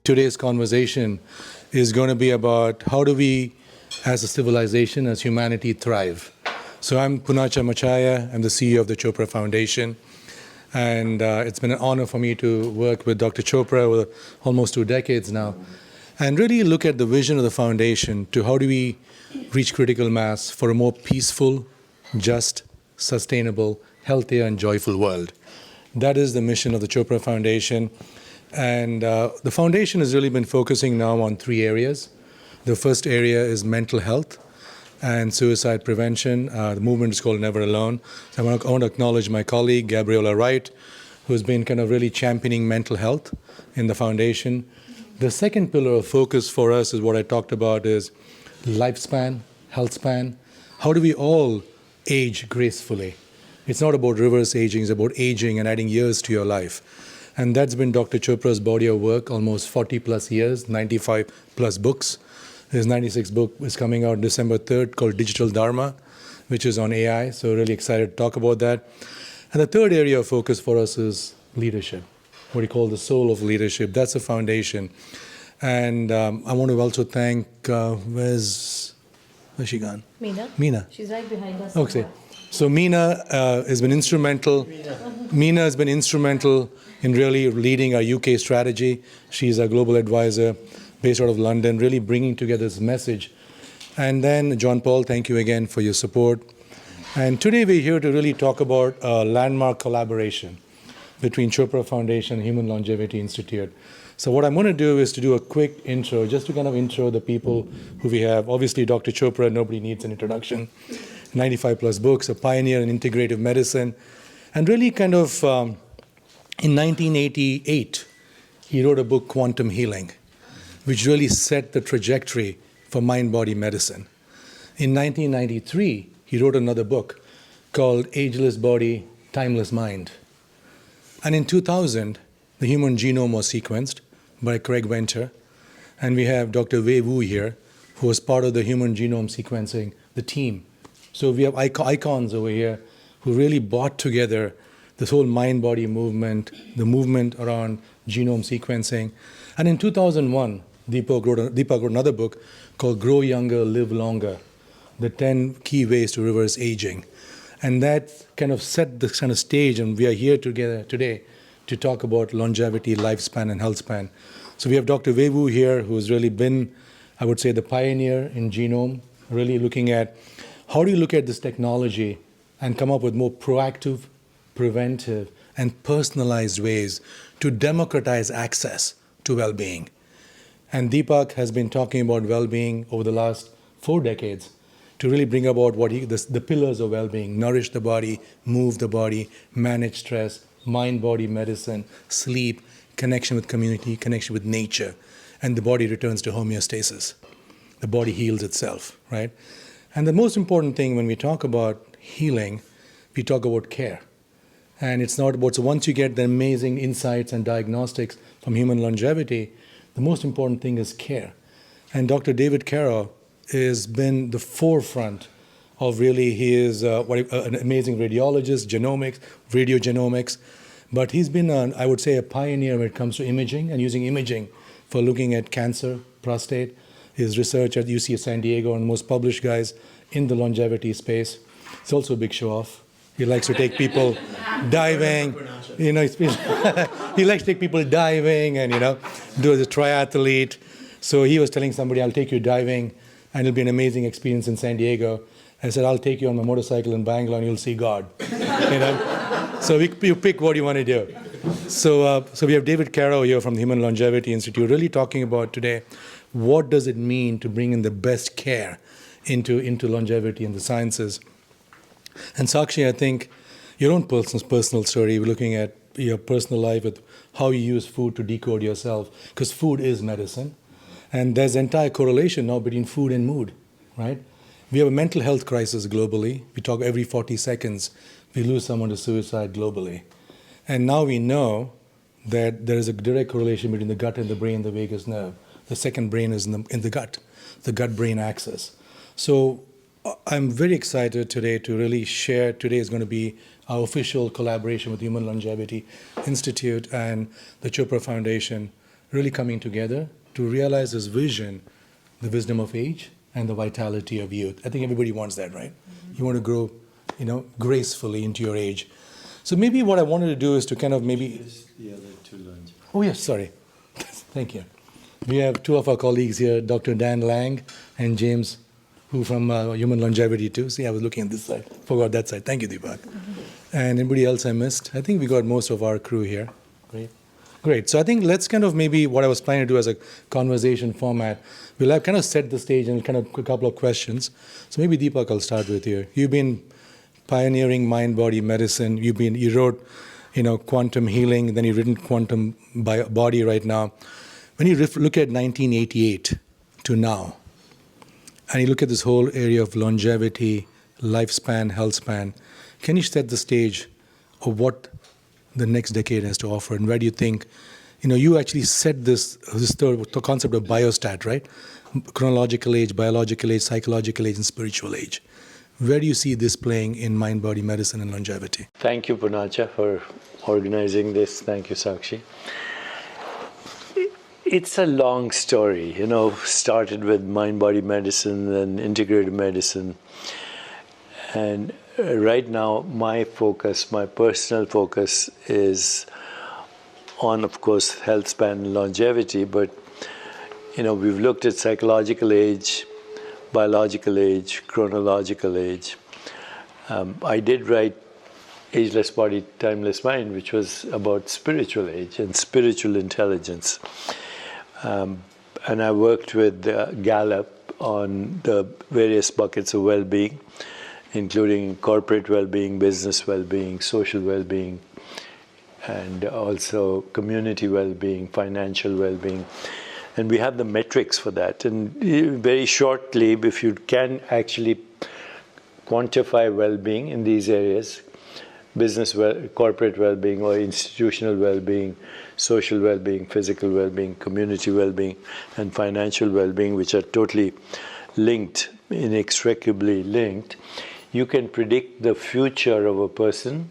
Today's conversation is going to be about how do we, as a civilization, as humanity, thrive. So I'm Poonacha Machaiah. I'm the CEO of the Chopra Foundation. And it's been an honor for me to work with Dr. Chopra over almost 2 decades now, and really look at the vision of the foundation to how do we reach critical mass for a more peaceful, just, sustainable, healthier, and joyful world. That is the mission of the Chopra Foundation. And the foundation has really been focusing now on 3 areas. The first area is mental health and suicide prevention. The movement is called Never Alone. So I want to acknowledge my colleague, Gabriella Wright, who's been kind of really championing mental health in the foundation. The second pillar of focus for us is what I talked about is lifespan, health span. How do we all age gracefully? It's not about reverse aging, it's about aging and adding years to your life. And that's been Dr. Chopra's body of work, almost 40 plus years, 95 plus books. His 96th book is coming out December 3rd called Digital Dharma, which is on AI. So really excited to talk about that. And the third area of focus for us is leadership, what we call the soul of leadership. That's the foundation. And I want to also thank, where's she gone? Meena. She's right behind us. Okay. So Meena has been instrumental. Meena has been instrumental in really leading our UK strategy. She's a global advisor based out of London, really bringing together this message. And then John Paul, thank you again for your support. And today we're here to really talk about a landmark collaboration between Chopra Foundation and Human Longevity Institute. So what I'm going to do is to do a quick intro, just to kind of intro the people who we have. Obviously, Dr. Chopra, nobody needs an introduction. 95 plus books, a pioneer in integrative medicine. And really kind of, in 1988, he wrote a book, Quantum Healing, which really set the trajectory for mind-body medicine. In 1993, he wrote another book called Ageless Body, Timeless Mind. And in 2000, the human genome was sequenced by Craig Venter. And we have Dr. Wei-Wu here, who was part of the human genome sequencing, the team. So we have icons over here who really brought together this whole mind-body movement, the movement around genome sequencing. And in 2001, Deepak wrote another book called Grow Younger, Live Longer, the 10 key ways to reverse aging. And that kind of set this kind of stage, and we are here together today to talk about longevity, lifespan, and health span. So we have Dr. Wei-Wu here, who's really been, I would say, the pioneer in genome, really looking at how do you look at this technology and come up with more proactive, preventive, and personalized ways to democratize access to well-being. And Deepak has been talking about well-being over the last 4 decades to really bring about what the pillars of well-being: nourish the body, move the body, manage stress, mind-body medicine, sleep, connection with community, connection with nature, and the body returns to homeostasis. The body heals itself, right? And the most important thing when we talk about healing, we talk about care. And it's not about, so once you get the amazing insights and diagnostics from human longevity, the most important thing is care. And Dr. David Karow has been the forefront of really, he is an amazing radiologist, genomics, radiogenomics, but he's been, I would say, a pioneer when it comes to imaging and using imaging for looking at cancer, prostate. His research at UC San Diego and most published guys in the longevity space. It's also a big show-off. He likes to take people diving, he likes to take people diving and, do as a triathlete. So he was telling somebody, I'll take you diving and it'll be an amazing experience in San Diego. I said, I'll take you on my motorcycle in Bangalore and you'll see God. So you pick what you want to do. So we have David Karow here from the Human Longevity Institute, really talking about today what does it mean to bring in the best care into longevity and the sciences. And Sakshi, I think your own personal story, we're looking at your personal life with how you use food to decode yourself, because food is medicine. And there's entire correlation now between food and mood, right? We have a mental health crisis globally. We talk every 40 seconds, we lose someone to suicide globally. And now we know that there is a direct correlation between the gut and the brain, the vagus nerve. The second brain is in the gut, the gut-brain axis. So I'm very excited today to really share. Today is going to be our official collaboration with the Human Longevity Institute and the Chopra Foundation, really coming together to realize this vision, the wisdom of age and the vitality of youth. I think everybody wants that, right? Mm-hmm. You want to grow, gracefully into your age. So maybe what I wanted to do is to kind of maybe... The other two lunch. Oh, yes, sorry. Thank you. We have two of our colleagues here, Dr. Dan Lang and James, who from Human Longevity too. See, I was looking at this side. Forgot that side. Thank you, Deepak. Mm-hmm. And anybody else I missed? I think we got most of our crew here. Great. So I think let's kind of maybe what I was planning to do as a conversation format, we'll have kind of set the stage and kind of a couple of questions. So maybe Deepak, I'll start with you. You've been pioneering mind-body medicine. You wrote, quantum healing, then you've written quantum body right now. When you look at 1988 to now, and you look at this whole area of longevity, lifespan, health span, can you set the stage of what the next decade has to offer, and where do you think, you actually set this concept of biostat, right? Chronological age, biological age, psychological age, and spiritual age. Where do you see this playing in mind-body medicine and longevity? Thank you, Poonacha, for organizing this. Thank you, Sakshi. It's a long story, started with mind-body medicine and integrative medicine. And right now, my personal focus is on, of course, health span and longevity, but, we've looked at psychological age, biological age, chronological age. I did write Ageless Body, Timeless Mind, which was about spiritual age and spiritual intelligence. And I worked with Gallup on the various buckets of well-being, including corporate well-being, business well-being, social well-being, and also community well-being, financial well-being. And we have the metrics for that. And very shortly, if you can actually quantify well-being in these areas, corporate well-being or institutional well-being, social well-being, physical well-being, community well-being, and financial well-being, which are totally linked, inextricably linked, you can predict the future of a person,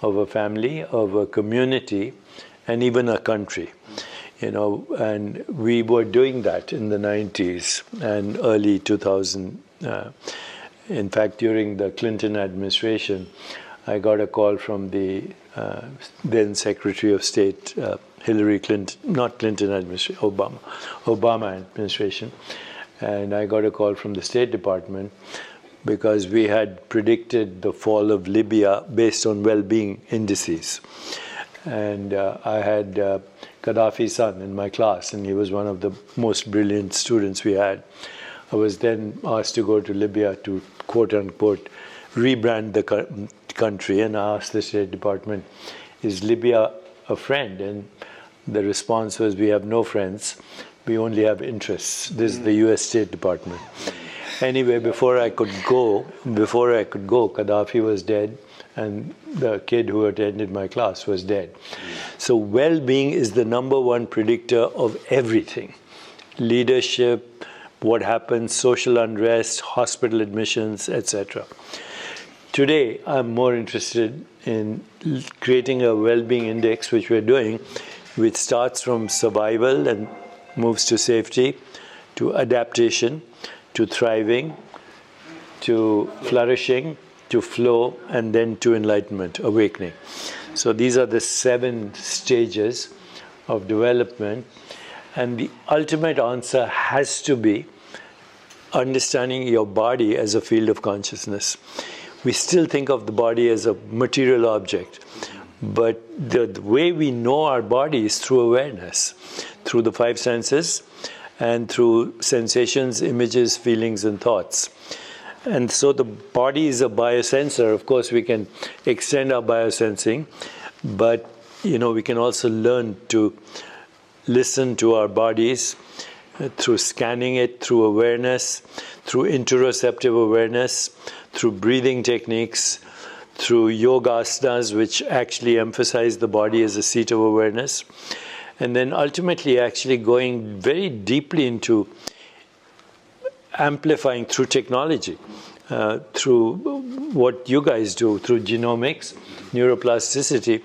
of a family, of a community, and even a country. And we were doing that in the 90s and early 2000. In fact, during the Clinton administration, I got a call from the then Secretary of State, Hillary Clinton, not Clinton administration, Obama administration. And I got a call from the State Department because we had predicted the fall of Libya based on well-being indices. And I had Gaddafi's son in my class, and he was one of the most brilliant students we had. I was then asked to go to Libya to, quote-unquote, rebrand the country, and I asked the State Department, is Libya a friend? And the response was, we have no friends, we only have interests. This is the US State Department. Anyway, before I could go, Gaddafi was dead, and the kid who attended my class was dead. So well-being is the number one predictor of everything. Leadership, what happens, social unrest, hospital admissions, etc. Today, I'm more interested in creating a well-being index, which we're doing, which starts from survival and moves to safety, to adaptation, to thriving, to flourishing, to flow, and then to enlightenment, awakening. So these are the 7 stages of development. And the ultimate answer has to be understanding your body as a field of consciousness. We still think of the body as a material object, But the way we know our body is through awareness, through the five senses, and through sensations, images, feelings, and thoughts. And so the body is a biosensor. Of course, we can extend our biosensing, but we can also learn to listen to our bodies through scanning it, through awareness, through interoceptive awareness, through breathing techniques, through yoga asanas, which actually emphasize the body as a seat of awareness. And then ultimately actually going very deeply into amplifying through technology, through what you guys do, through genomics, neuroplasticity,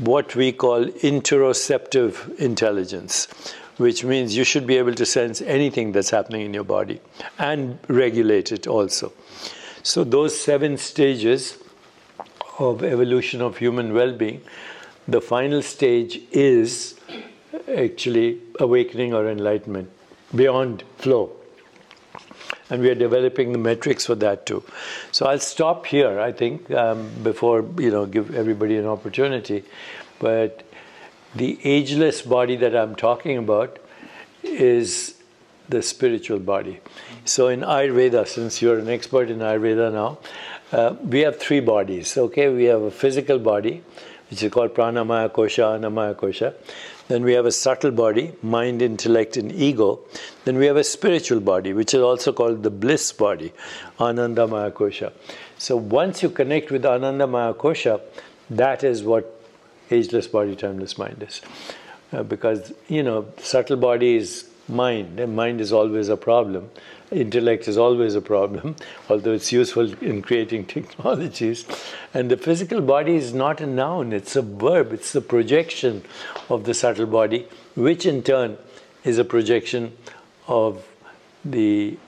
what we call interoceptive intelligence, which means you should be able to sense anything that's happening in your body and regulate it also. So those 7 stages of evolution of human well-being, the final stage is actually awakening or enlightenment beyond flow. And we are developing the metrics for that too. So I'll stop here, I think, before give everybody an opportunity. But the ageless body that I'm talking about is the spiritual body. So in Ayurveda, since you're an expert in Ayurveda now, we have 3 bodies. Okay, we have a physical body, which is called pranamaya kosha, annamaya kosha. Then we have a subtle body, mind, intellect, and ego. Then we have a spiritual body, which is also called the bliss body, anandamaya kosha. So once you connect with anandamaya kosha, that is what ageless body, timeless mind is. Because, subtle body is mind, and mind is always a problem. Intellect is always a problem, although it's useful in creating technologies. And the physical body is not a noun, it's a verb. It's the projection of the subtle body, which in turn is a projection of the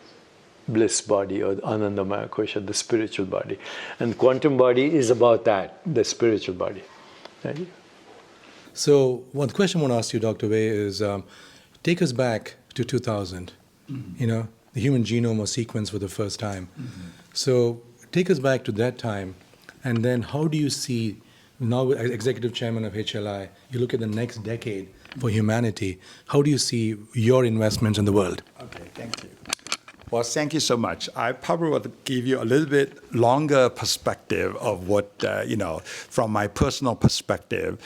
bliss body, or Anandamaya Kosha, the spiritual body. And quantum body is about that, the spiritual body. Right? So one question I want to ask you, Dr. Wei, is take us back to 2000. The human genome was sequenced for the first time. So take us back to that time, and then how do you see, now as executive chairman of HLI, you look at the next decade for humanity, how do you see your investments in the world? Okay, thank you. Well, thank you so much. I probably would give you a little bit longer perspective of what, from my personal perspective.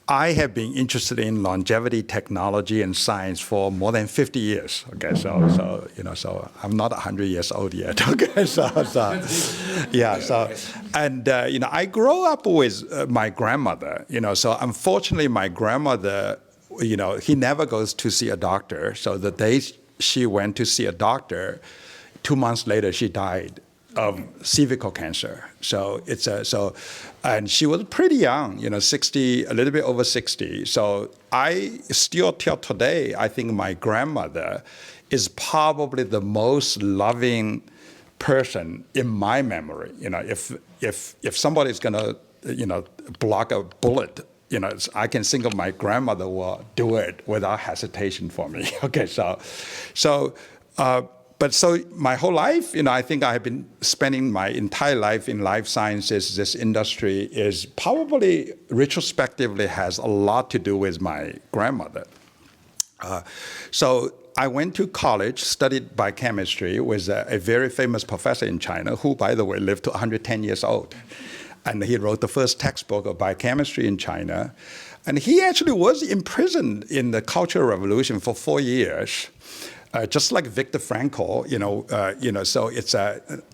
I have been interested in longevity technology and science for more than 50 years. Okay, so I'm not 100 years old yet. Okay, I grew up with my grandmother. So unfortunately, my grandmother, he never goes to see a doctor. So the day she went to see a doctor, 2 months later she died of cervical cancer. And she was pretty young, 60, a little bit over 60. So I still till today, I think my grandmother is probably the most loving person in my memory. If somebody's gonna, block a bullet, I can think of my grandmother will do it without hesitation for me. Okay, But my whole life, I think I have been spending my entire life in life sciences. This industry is probably retrospectively has a lot to do with my grandmother. So I went to college, studied biochemistry with a very famous professor in China who, by the way, lived to 110 years old. And he wrote the first textbook of biochemistry in China. And he actually was imprisoned in the Cultural Revolution for 4 years. Just like Viktor Frankl, so it's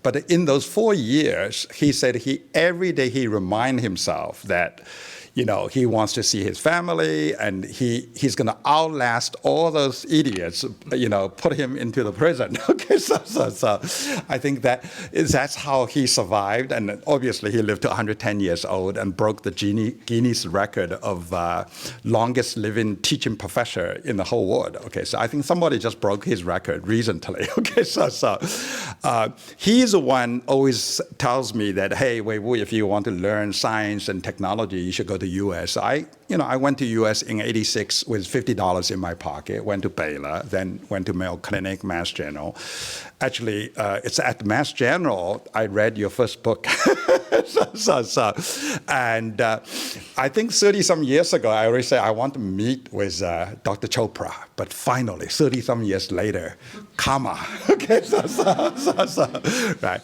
but in those 4 years, he said every day he remind himself that, he wants to see his family, and he's going to outlast all those idiots, put him into the prison. Okay, so I think that's how he survived, and obviously he lived to 110 years old and broke the Guinness record of longest living teaching professor in the whole world. Okay, so I think somebody just broke his record recently. Okay, he's the one always tells me that, hey, Wei-Wu, if you want to learn science and technology, you should go to the U.S. I I went to U.S. in '86 with $50 in my pocket, went to Baylor, then went to Mayo Clinic, Mass General. Actually, it's at Mass General I read your first book. And I think 30-some years ago, I already said I want to meet with Dr. Chopra. But finally, 30-some years later, karma. Okay, right.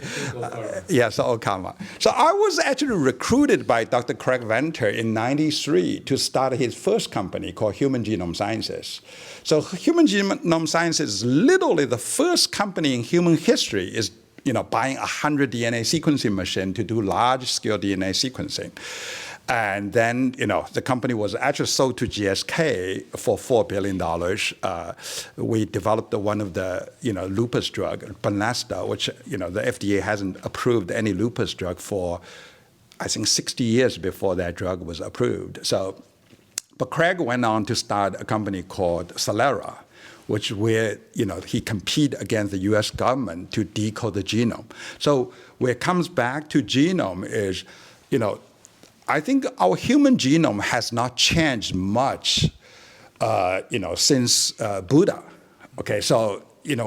Karma. So I was actually recruited by Dr. Craig Venter in '93 to start his first company called Human Genome Sciences. So Human Genome Sciences is literally the first company in human history is buying 100 DNA sequencing machine to do large-scale DNA sequencing. And then, the company was actually sold to GSK for $4 billion. We developed one of the, lupus drug, Panelists, which, the FDA hasn't approved any lupus drug for, I think, 60 years before that drug was approved. But Craig went on to start a company called Celera, which he compete against the U.S. government to decode the genome. So where it comes back to genome is, I think our human genome has not changed much, since Buddha. Okay, so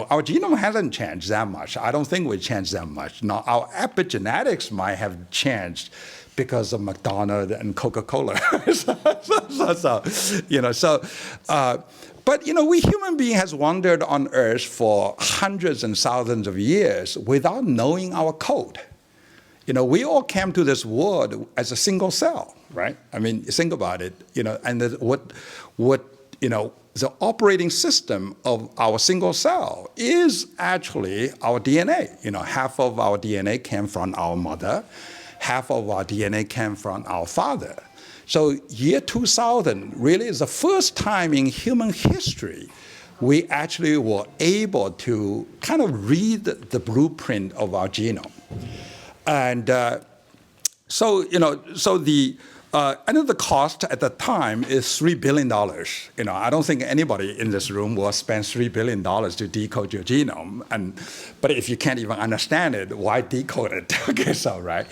our genome hasn't changed that much. I don't think we changed that much. Now our epigenetics might have changed because of McDonald's and Coca-Cola. But we human being has wandered on Earth for hundreds and thousands of years without knowing our code. We all came to this world as a single cell, right? I mean, think about it. And the operating system of our single cell is actually our DNA. Half of our DNA came from our mother, half of our DNA came from our father. So year 2000 really is the first time in human history we actually were able to kind of read the blueprint of our genome. And the cost at the time is $3 billion. I don't think anybody in this room will spend $3 billion to decode your genome. But if you can't even understand it, why decode it? Okay, right?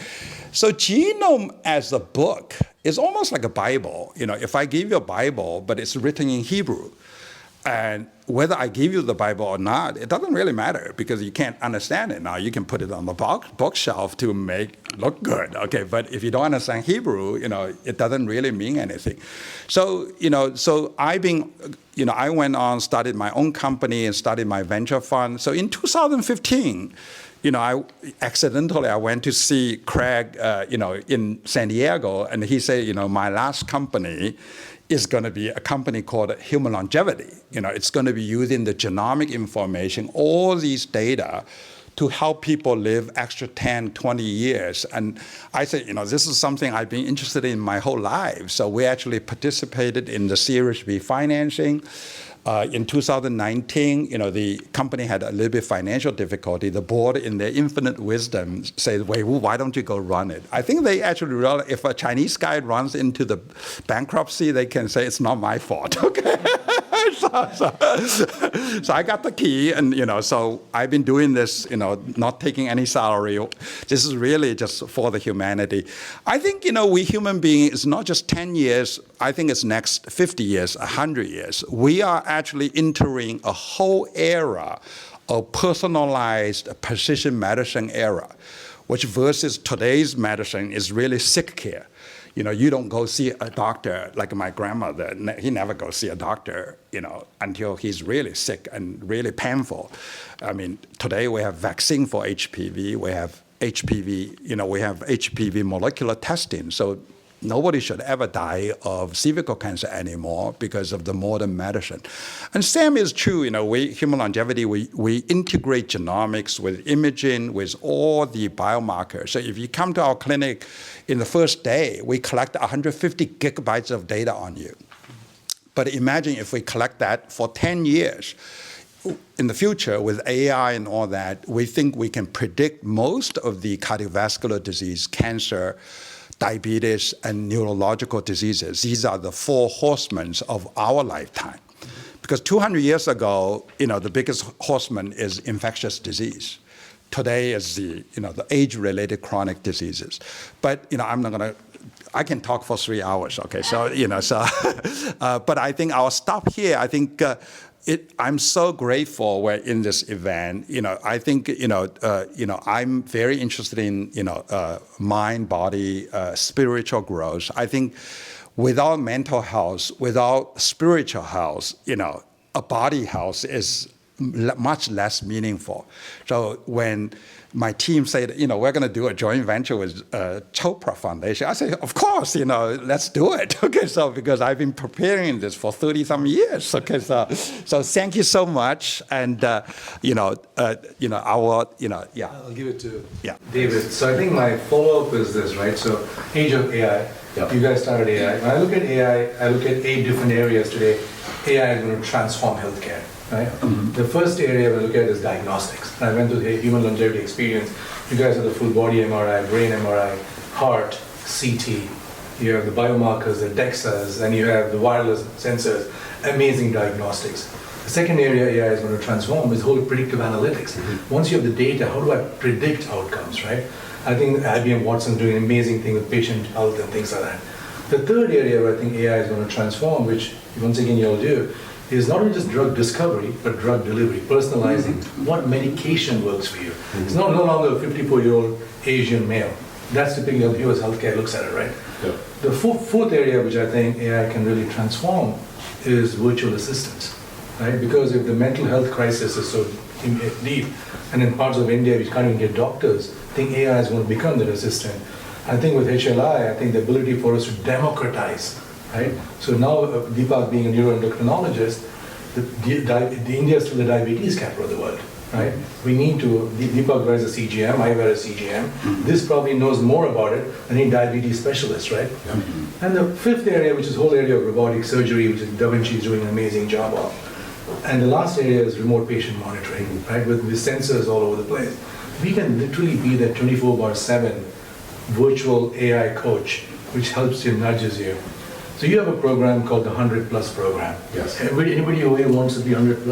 So genome as a book is almost like a Bible. If I give you a Bible, but it's written in Hebrew, and whether I give you the Bible or not, it doesn't really matter because you can't understand it now. You can put it on the bookshelf to make look good, okay? But if you don't understand Hebrew, it doesn't really mean anything. So, I've been, I went on, started my own company and started my venture fund. So in 2015, I went to see Craig, in San Diego, and he said, my last company is going to be a company called Human Longevity. It's going to be using the genomic information, all these data, to help people live extra 10, 20 years. And I said, this is something I've been interested in my whole life. So we actually participated in the Series B financing. In 2019, the company had a little bit financial difficulty. The board, in their infinite wisdom, said, Wei-Wu, why don't you go run it? I think they actually realized if a Chinese guy runs into the bankruptcy, they can say it's not my fault, okay? So I got the key, and so I've been doing this, not taking any salary. This is really just for the humanity. I think, we human beings, it's not just 10 years. I think it's next 50 years, 100 years. We are actually entering a whole era of personalized precision medicine era, which versus today's medicine is really sick care. You don't go see a doctor like my grandmother. He never goes see a doctor, until he's really sick and really painful. I mean, today we have vaccine for HPV. We have HPV, we have HPV molecular testing. So nobody should ever die of cervical cancer anymore because of the modern medicine. And same is true, we, Human Longevity, we integrate genomics with imaging, with all the biomarkers. So if you come to our clinic in the first day, we collect 150 gigabytes of data on you. But imagine if we collect that for 10 years. In the future, with AI and all that, we think we can predict most of the cardiovascular disease, cancer, diabetes, and neurological diseases. These are the 4 horsemen of our lifetime. Because 200 years ago, the biggest horseman is infectious disease. today is the age-related chronic diseases. But I'm not going to. I can talk for 3 hours. Okay, so but I think I'll stop here. I think. I'm so grateful we're in this event. I think I'm very interested in mind, body, spiritual growth. I think without mental health, without spiritual health, a body health is much less meaningful. So when my team said, we're going to do a joint venture with Chopra Foundation, I said, of course, let's do it. Okay, so because I've been preparing this for 30-some years. Okay, so thank you so much, and I will, yeah. I'll give it to David. So I think my follow-up is this, right? So age of AI. Yep. You guys started AI. When I look at AI, I look at 8 different areas today. AI is going to transform healthcare. Right? Mm-hmm. The first area we look at is diagnostics. And I went to the human longevity experience. You guys have the full body MRI, brain MRI, heart, CT. You have the biomarkers, the DEXAs, and you have the wireless sensors. Amazing diagnostics. The second area AI is going to transform is whole predictive analytics. Mm-hmm. Once you have the data, how do I predict outcomes, right? I think IBM Watson's doing an amazing thing with patient health and things like that. The third area where I think AI is going to transform, which once again you'll do, is not only just drug discovery, but drug delivery, personalizing what medication works for you. It's no longer a 54-year-old Asian male. That's typically how US healthcare looks at it, right? Yeah. The fourth area which I think AI can really transform is virtual assistants, right? Because if the mental health crisis is so deep, and in parts of India we can't even get doctors, I think AI is going to become that assistant. I think with HLI, I think the ability for us to democratize, right? So now, Deepak being a neuroendocrinologist, India is still the diabetes capital of the world, right? We need to, Deepak wears a CGM, I wear a CGM. Mm-hmm. This probably knows more about it than any diabetes specialist, right? Mm-hmm. And the fifth area, which is the whole area of robotic surgery, which Da Vinci is doing an amazing job of. And the last area is remote patient monitoring, right? With sensors all over the place. We can literally be that 24/7 virtual AI coach, which helps you, nudges you. So you have a program called the 100+ program. Yes. Anybody over here wants to be 100+?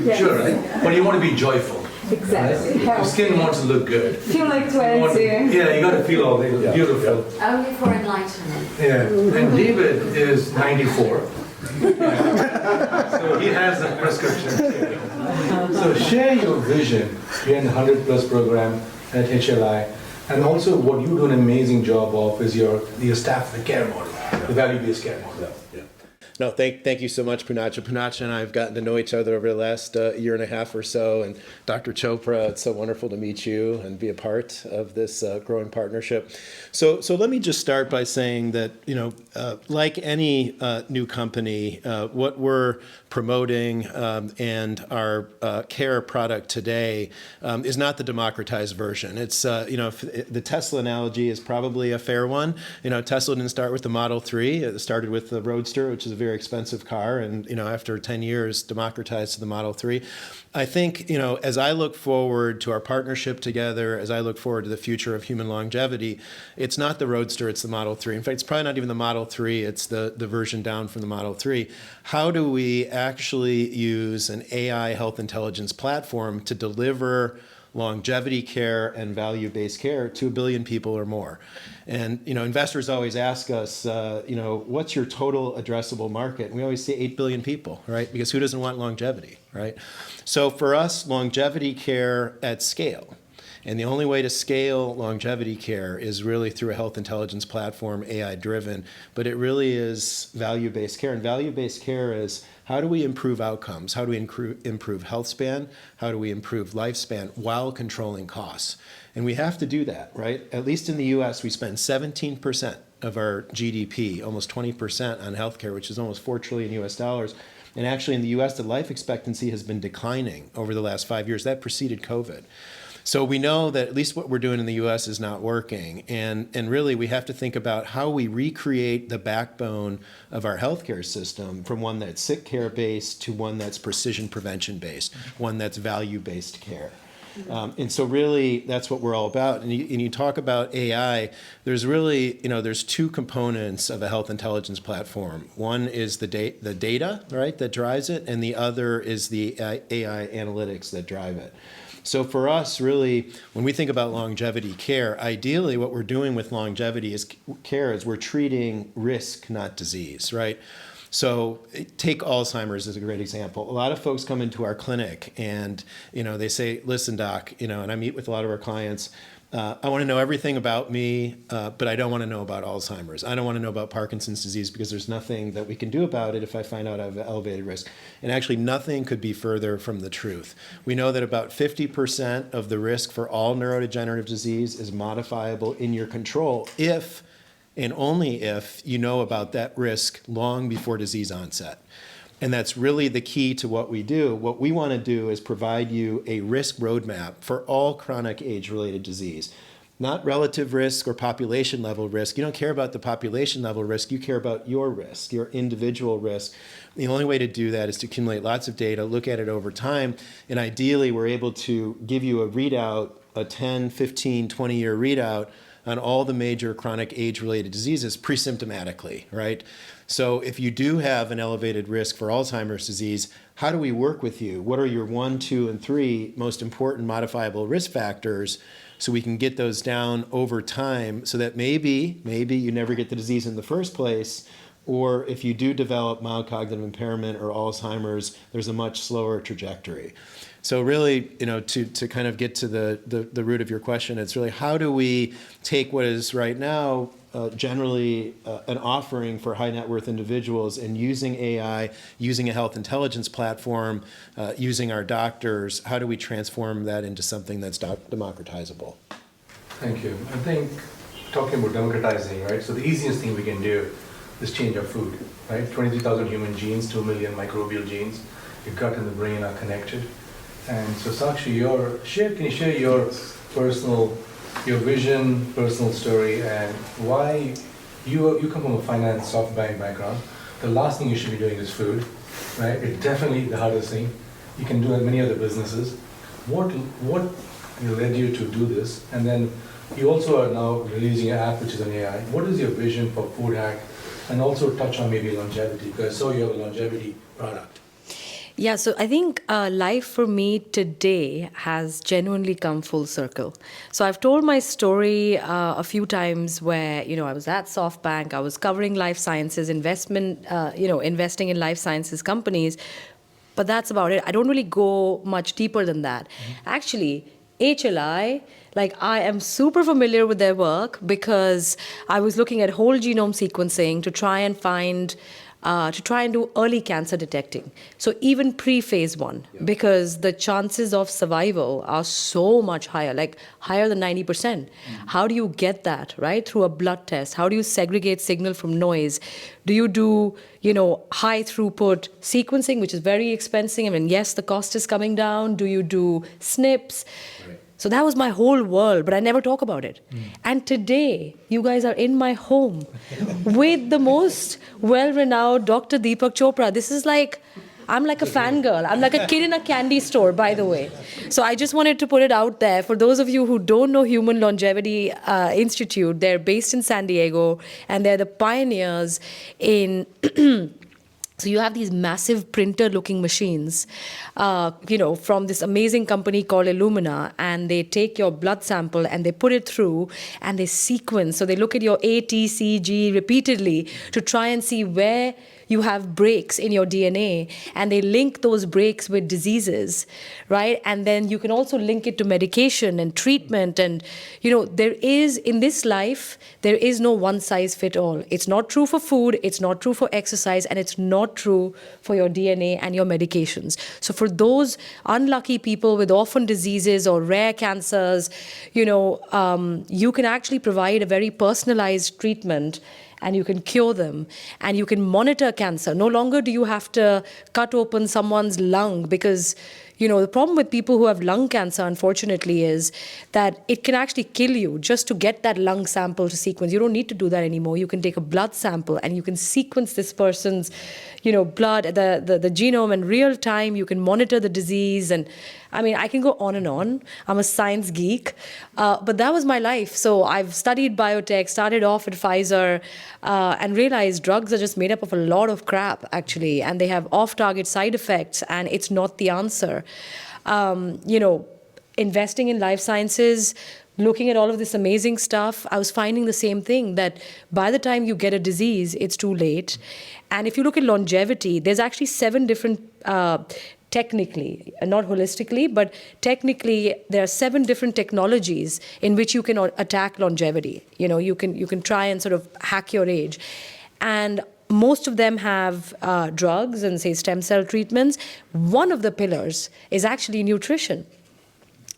Yes. Sure, right? But you want to be joyful. Exactly. Right? Your skin wants to look good. Feel like 20. You got to feel all the beautiful. Only for enlightenment. Yeah. And David is 94. So he has a prescription. So share your vision behind the 100+ program at HLI. And also what you do an amazing job of is your staff, the care model, the value-based care model. Yeah. No, thank you so much, Poonacha. Poonacha and I have gotten to know each other over the last year and a half or so. And Dr. Chopra, it's so wonderful to meet you and be a part of this growing partnership. So let me just start by saying that, like any new company, what we're promoting and our care product today is not the democratized version. It's, the Tesla analogy is probably a fair one. Tesla didn't start with the Model 3. It started with the Roadster, which is a very expensive car, and after 10 years democratized to the Model 3. I think as I look forward to our partnership together, as I look forward to the future of human longevity, it's not the Roadster, it's the Model 3. In fact, it's probably not even the Model 3, it's the version down from the Model 3. How do we actually use an AI health intelligence platform to deliver longevity care and value-based care to 1 billion people or more? And investors always ask us, what's your total addressable market? And we always say 8 billion people, right? Because who doesn't want longevity, right? So for us, longevity care at scale. And the only way to scale longevity care is really through a health intelligence platform, AI-driven. But it really is value-based care. And value-based care is, how do we improve outcomes? How do we improve health span? How do we improve lifespan while controlling costs? And we have to do that, right? At least in the US, we spend 17% of our GDP, almost 20% on healthcare, which is almost $4 trillion US dollars. And actually in the US, the life expectancy has been declining over the last 5 years. That preceded COVID. So we know that at least what we're doing in the US is not working. And really we have to think about how we recreate the backbone of our healthcare system from one that's sick care based to one that's precision prevention based, one that's value-based care. And so really that's what we're all about. And you talk about AI, there's really, there's two components of a health intelligence platform. One is the data, right, that drives it, and the other is the AI analytics that drive it. So for us, really, when we think about longevity care, ideally what we're doing with longevity care is we're treating risk, not disease, right? So take Alzheimer's as a great example. A lot of folks come into our clinic and, they say, listen, doc, and I meet with a lot of our clients, I want to know everything about me, but I don't want to know about Alzheimer's. I don't want to know about Parkinson's disease because there's nothing that we can do about it if I find out I have an elevated risk. And actually, nothing could be further from the truth. We know that about 50% of the risk for all neurodegenerative disease is modifiable in your control if and only if you know about that risk long before disease onset. And that's really the key to what we do. What we want to do is provide you a risk roadmap for all chronic age-related disease. Not relative risk or population level risk. You don't care about the population level risk, you care about your risk, your individual risk. The only way to do that is to accumulate lots of data, look at it over time, and ideally we're able to give you a readout, a 10, 15, 20-year readout on all the major chronic age-related diseases pre-symptomatically, right? So if you do have an elevated risk for Alzheimer's disease, how do we work with you? What are your 1, 2, and 3 most important modifiable risk factors so we can get those down over time so that maybe you never get the disease in the first place, or if you do develop mild cognitive impairment or Alzheimer's, there's a much slower trajectory. So really, to kind of get to the root of your question, it's really how do we take what is right now generally an offering for high net worth individuals and using AI, using a health intelligence platform, using our doctors, how do we transform that into something that's democratizable? Thank you. I think talking about democratizing, right? So the easiest thing we can do is change our food, right? 23,000 human genes, 2 million microbial genes. Your gut and the brain are connected. And so Sakshi, can you share your vision, personal story, and why you come from a finance SoftBank background. The last thing you should be doing is food, right? It's definitely the hardest thing. You can do many other businesses. What led you to do this? And then you also are now releasing an app which is an AI. What is your vision for Foodhak? And also touch on maybe longevity, because I saw you have a longevity product. Yeah, so I think life for me today has genuinely come full circle. So I've told my story a few times where, I was at SoftBank, I was covering life sciences, investing in life sciences companies, but that's about it. I don't really go much deeper than that. Mm-hmm. Actually, HLI, I am super familiar with their work because I was looking at whole genome sequencing to try and do early cancer detecting. So even pre-phase 1, because the chances of survival are so much higher, higher than 90%. Mm-hmm. How do you get that, right? Through a blood test. How do you segregate signal from noise? Do you do, high throughput sequencing, which is very expensive? I mean, yes, the cost is coming down. Do you do SNPs? Right. So that was my whole world, but I never talk about it. Mm. And today, you guys are in my home with the most well-renowned Dr. Deepak Chopra. This is I'm like a fangirl. I'm like a kid in a candy store, by the way. So I just wanted to put it out there. For those of you who don't know Human Longevity Institute, they're based in San Diego, and they're the pioneers in... So you have these massive printer-looking machines, from this amazing company called Illumina, and they take your blood sample and they put it through and they sequence. So they look at your A, T, C, G repeatedly to try and see where you have breaks in your DNA, and they link those breaks with diseases, right? And then you can also link it to medication and treatment. And, in this life, there is no one size fit all. It's not true for food, it's not true for exercise, and it's not true for your DNA and your medications. So for those unlucky people with orphan diseases or rare cancers, you can actually provide a very personalized treatment, and you can cure them, and you can monitor cancer. No longer do you have to cut open someone's lung, because, the problem with people who have lung cancer, unfortunately, is that it can actually kill you just to get that lung sample to sequence. You don't need to do that anymore. You can take a blood sample and you can sequence this person's, blood, the genome in real time. You can monitor the disease. And I can go on and on. I'm a science geek, but that was my life. So I've studied biotech, started off at Pfizer, and realized drugs are just made up of a lot of crap, actually, and they have off-target side effects, and it's not the answer. investing in life sciences, looking at all of this amazing stuff, I was finding the same thing, that by the time you get a disease, it's too late. And if you look at longevity, there's actually 7 different, technically, not holistically, but technically, there are 7 different technologies in which you can attack longevity. You can try and sort of hack your age. And most of them have drugs and, say, stem cell treatments. One of the pillars is actually nutrition.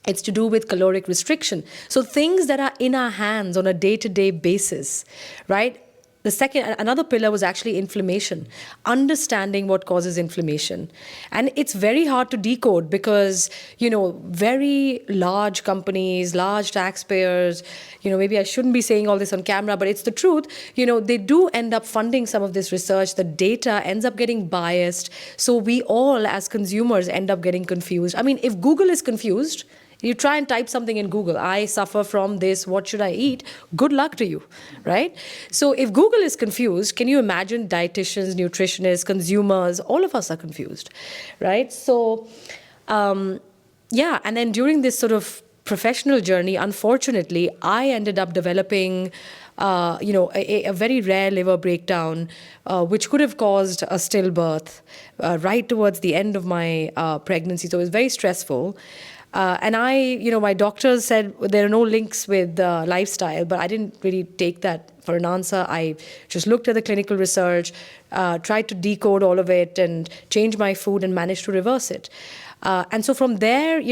It's to do with caloric restriction. So things that are in our hands on a day-to-day basis, right? Another pillar was actually inflammation, understanding what causes inflammation. And it's very hard to decode because, very large companies, large taxpayers, maybe I shouldn't be saying all this on camera, but it's the truth. They do end up funding some of this research. The data ends up getting biased. So we all, as consumers, end up getting confused. I mean, if Google is confused, you try and type something in Google, I suffer from this, what should I eat? Good luck to you, right? So if Google is confused, can you imagine dietitians, nutritionists, consumers, all of us are confused, right? So, and then during this sort of professional journey, unfortunately, I ended up developing a very rare liver breakdown, which could have caused a stillbirth right towards the end of my pregnancy. So it was very stressful. And my doctors said there are no links with lifestyle, but I didn't really take that for an answer. I just looked at the clinical research, tried to decode all of it and change my food and managed to reverse it. And so from there,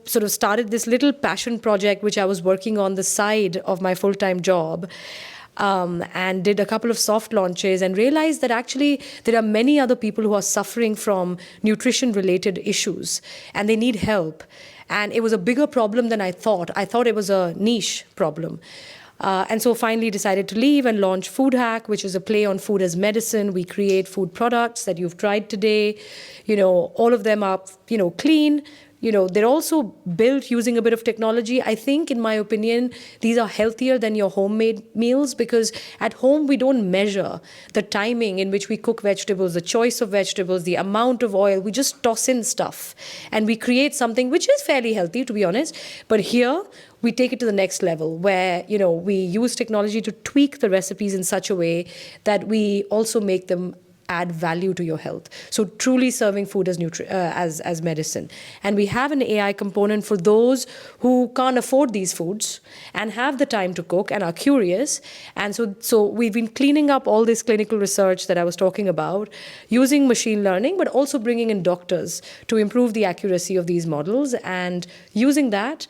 sort of started this little passion project, which I was working on the side of my full-time job. And did a couple of soft launches and realized that actually there are many other people who are suffering from nutrition-related issues and they need help. And it was a bigger problem than I thought. I thought it was a niche problem. And so finally decided to leave and launch Foodhak, which is a play on food as medicine. We create food products that you've tried today. All of them are, clean. They're also built using a bit of technology. I think, in my opinion, these are healthier than your homemade meals because at home we don't measure the timing in which we cook vegetables, the choice of vegetables, the amount of oil. We just toss in stuff and we create something which is fairly healthy, to be honest. But here, we take it to the next level where, we use technology to tweak the recipes in such a way that we also make them add value to your health. So truly serving food as medicine. And we have an AI component for those who can't afford these foods and have the time to cook and are curious. And so we've been cleaning up all this clinical research that I was talking about, using machine learning, but also bringing in doctors to improve the accuracy of these models. And using that,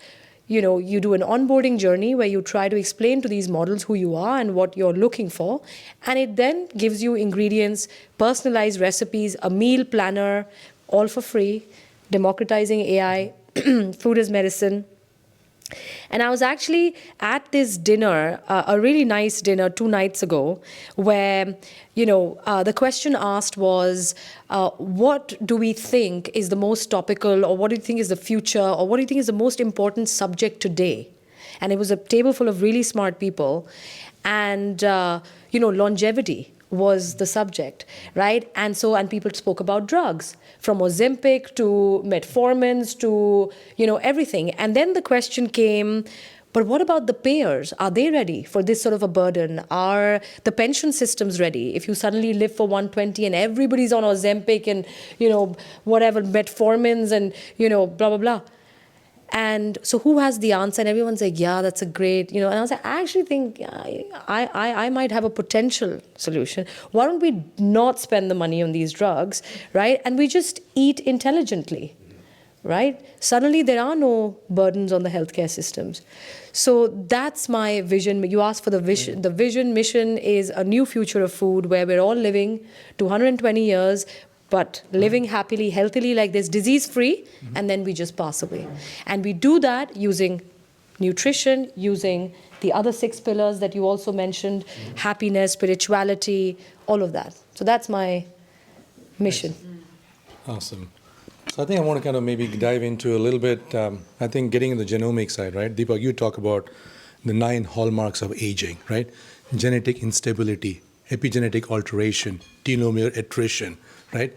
you do an onboarding journey where you try to explain to these models who you are and what you're looking for. And it then gives you ingredients, personalized recipes, a meal planner, all for free, democratizing AI, food as medicine. And I was actually at this dinner, a really nice dinner 2 nights ago, where, the question asked was, what do we think is the most topical, or what do you think is the future, or what do you think is the most important subject today? And it was a table full of really smart people. And, longevity was the subject, right? And people spoke about drugs, from Ozempic to metformins to, everything. And then the question came, but what about the payers? Are they ready for this sort of a burden? Are the pension systems ready? If you suddenly live for 120 and everybody's on Ozempic and, whatever, metformins and, blah, blah, blah. And so who has the answer? And everyone's like, yeah, that's a great, and I was like, I actually think I might have a potential solution. Why don't we not spend the money on these drugs, right? And we just eat intelligently, right? Suddenly there are no burdens on the healthcare systems. So that's my vision. You asked for the vision. The vision, mission is a new future of food where we're all living to 120 years, but living happily, healthily like this, disease-free, and then we just pass away. And we do that using nutrition, using the other 6 pillars that you also mentioned, happiness, spirituality, all of that. So that's my mission. Awesome. So I think I want to kind of maybe dive into a little bit, I think getting in the genomic side, right? Deepak, you talk about the 9 hallmarks of aging, right? Genetic instability, epigenetic alteration, telomere attrition, right?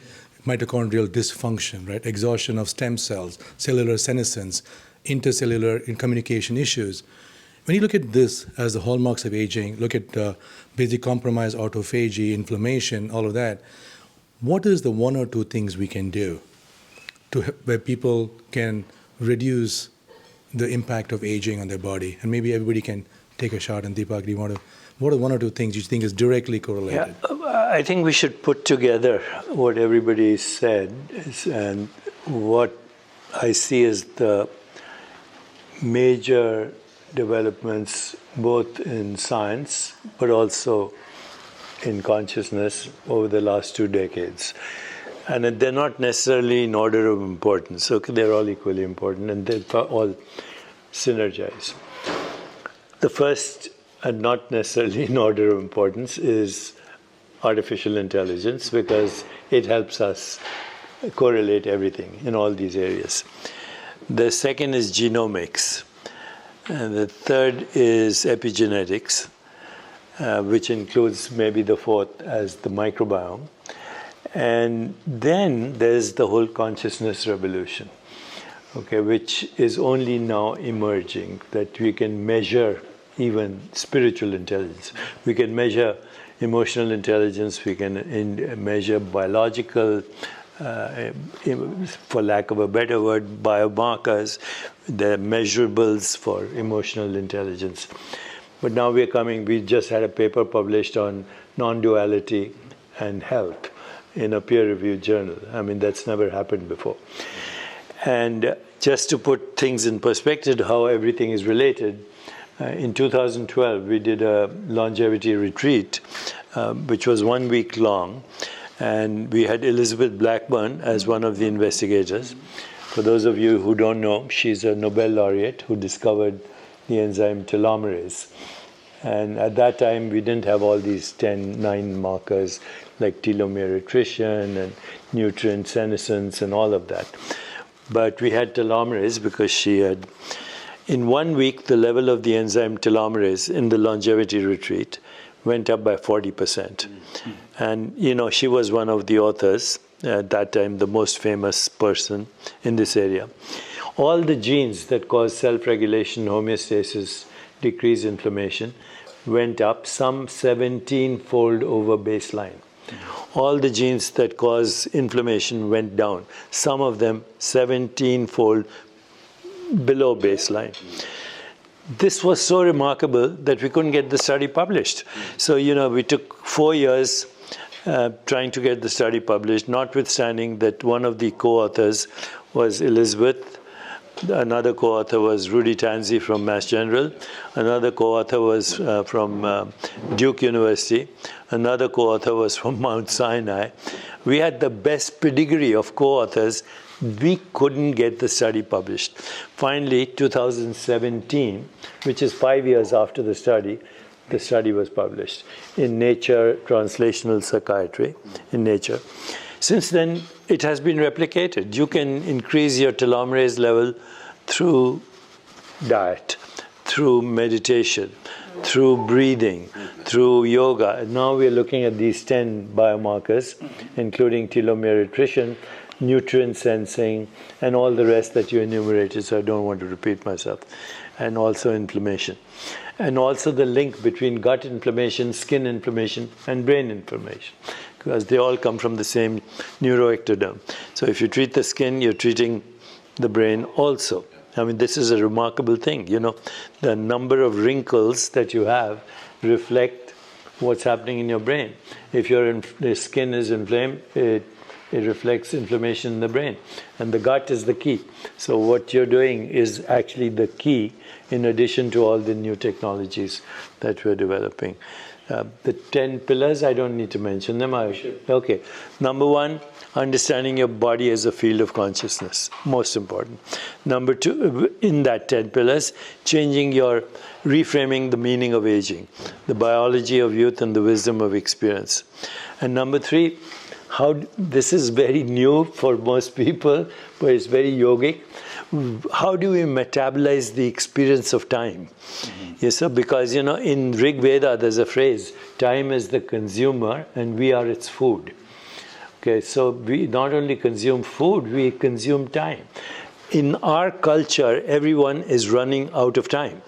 mitochondrial dysfunction, right? Exhaustion of stem cells, cellular senescence, intercellular communication issues. When you look at this as the hallmarks of aging, look at basic compromise, autophagy, inflammation, all of that, what is the one or two things we can do where people can reduce the impact of aging on their body? And maybe everybody can take a shot. And Deepak, what are one or two things you think is directly correlated? Yeah, I think we should put together what everybody said and what I see as the major developments both in science but also in consciousness over the last 2 decades. And they're not necessarily in order of importance. Okay, they're all equally important and they all synergize. The first, and not necessarily in order of importance, is artificial intelligence, because it helps us correlate everything in all these areas. The second is genomics. And the third is epigenetics, which includes maybe the fourth as the microbiome. And then there's the whole consciousness revolution, okay, which is only now emerging, that we can measure even spiritual intelligence. We can measure emotional intelligence, we can measure biological, for lack of a better word, biomarkers, the measurables for emotional intelligence. But now we just had a paper published on non-duality and health in a peer-reviewed journal. I mean, that's never happened before. And just to put things in perspective, how everything is related, in 2012, we did a longevity retreat, which was 1 week long. And we had Elizabeth Blackburn as one of the investigators. For those of you who don't know, she's a Nobel laureate who discovered the enzyme telomerase. And at that time, we didn't have all these 9 markers like telomere attrition and nutrient senescence and all of that. But we had telomerase because she had, in 1 week, the level of the enzyme telomerase in the longevity retreat went up by 40%. And, she was one of the authors, at that time, the most famous person in this area. All the genes that cause self-regulation, homeostasis, decrease inflammation, went up, some 17-fold over baseline. All the genes that cause inflammation went down, some of them 17-fold below baseline. This was so remarkable that we couldn't get the study published. So, we took 4 years trying to get the study published, notwithstanding that one of the co-authors was Elizabeth, another co-author was Rudy Tanzi from Mass General, another co-author was from Duke University, another co-author was from Mount Sinai. We had the best pedigree of co-authors. We couldn't get the study published. Finally, 2017, which is 5 years after the study was published in Nature Translational Psychiatry, in Nature. Since then, it has been replicated. You can increase your telomerase level through diet, through meditation, through breathing, through yoga. And now we're looking at these 10 biomarkers, including telomere attrition, nutrient sensing, and all the rest that you enumerated, so I don't want to repeat myself, and also inflammation. And also the link between gut inflammation, skin inflammation, and brain inflammation, because they all come from the same neuroectoderm. So if you treat the skin, you're treating the brain also. I mean, this is a remarkable thing, The number of wrinkles that you have reflect what's happening in your brain. If the skin is inflamed, it reflects inflammation in the brain. And the gut is the key. So what you're doing is actually the key, in addition to all the new technologies that we're developing. The 10 pillars, I don't need to mention them. Okay. Number 1, understanding your body as a field of consciousness. Most important. Number 2, in that 10 pillars, reframing the meaning of aging, the biology of youth and the wisdom of experience. And number 3, this is very new for most people, but it's very yogic. How do we metabolize the experience of time? Yes, sir, because, in Rig Veda, there's a phrase, time is the consumer and we are its food. Okay, so we not only consume food, we consume time. In our culture, everyone is running out of time.